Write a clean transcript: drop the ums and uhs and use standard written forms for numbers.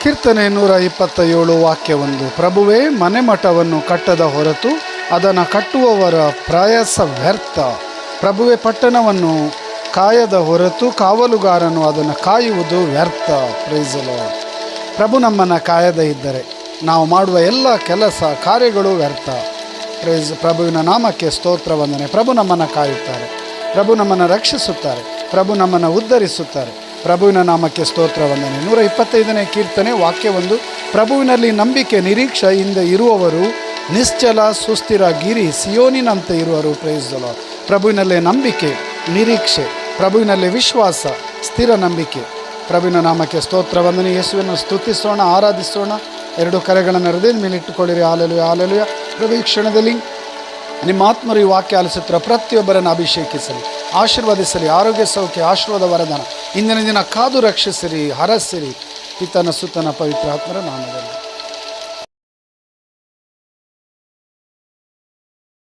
ಕೀರ್ತನೆ 127 ವಾಕ್ಯ 1. ಪ್ರಭುವೇ, ಮನೆಮಠವನ್ನು ಕಟ್ಟದ ಹೊರತು ಅದನ್ನು ಕಟ್ಟುವವರ ಪ್ರಯಾಸ ವ್ಯರ್ಥ. ಪ್ರಭುವೇ, ಪಟ್ಟಣವನ್ನು ಕಾಯದ ಹೊರತು ಕಾವಲುಗಾರನು ಅದನ್ನು ಕಾಯುವುದು ವ್ಯರ್ಥ. Price the lord. ಪ್ರಭು ನಮ್ಮನ್ನು ಕಾಯದೇ ಇದ್ದರೆ ನಾವು ಮಾಡುವ ಎಲ್ಲ ಕೆಲಸ ಕಾರ್ಯಗಳು ವ್ಯರ್ಥ. ಪ್ರಭುವಿನ ನಾಮಕ್ಕೆ ಸ್ತೋತ್ರ ವಂದನೆ. ಪ್ರಭು ನಮ್ಮನ್ನು ಕಾಯುತ್ತಾರೆ, ಪ್ರಭು ನಮ್ಮನ್ನು ರಕ್ಷಿಸುತ್ತಾರೆ, ಪ್ರಭು ನಮ್ಮನ್ನು ಉದ್ಧರಿಸುತ್ತಾರೆ. ಪ್ರಭುವಿನ ನಾಮಕ್ಕೆ ಸ್ತೋತ್ರ ವಂದನೆ. 125ನೇ ಕೀರ್ತನೆ ವಾಕ್ಯ 1. ಪ್ರಭುವಿನಲ್ಲಿ ನಂಬಿಕೆ ನಿರೀಕ್ಷೆಯಿಂದ ಇರುವವರು ನಿಶ್ಚಲ ಸುಸ್ಥಿರ ಗಿರಿ ಸಿಯೋನಿನಂತೆ ಇರುವರು. Price the lord. ಪ್ರಭುವಿನಲ್ಲೇ ನಂಬಿಕೆ, ನಿರೀಕ್ಷೆ, ಪ್ರಭುವಿನಲ್ಲಿ ವಿಶ್ವಾಸ, ಸ್ಥಿರ ನಂಬಿಕೆ. ಪ್ರಭುವಿನ ನಾಮಕ್ಕೆ ಸ್ತೋತ್ರ ವಂದನೆ. ಯೇಸುವನ್ನು ಸ್ತುತಿಸೋಣ, ಆರಾಧಿಸೋಣ. 2 ಕರೆಗಳನ್ನು ಹೃದಯದ ಮೇಲೆ ಇಟ್ಟುಕೊಳ್ಳಿರಿ. Hallelujah, hallelujah. ಪ್ರಭು, ಈ ಕ್ಷಣದಲ್ಲಿ ನಿಮ್ಮ ಆತ್ಮರು ಈ ವಾಕ್ಯ ಆಲಿಸುತ್ತಿರುವ ಪ್ರತಿಯೊಬ್ಬರನ್ನು ಅಭಿಷೇಕಿಸಲಿ, ಆಶೀರ್ವದಿಸಲಿ. ಆರೋಗ್ಯ, ಸೌಖ್ಯ, ಆಶೀರ್ವಾದ, ವರದಾನ ಇಂದಿನ ದಿನ ಕಾದು ರಕ್ಷಿಸಿರಿ, ಹರಸಿರಿ. ಪಿತನ ಸುತನ ಪವಿತ್ರ ಆತ್ಮರ ನಾಮದಲ್ಲಿ.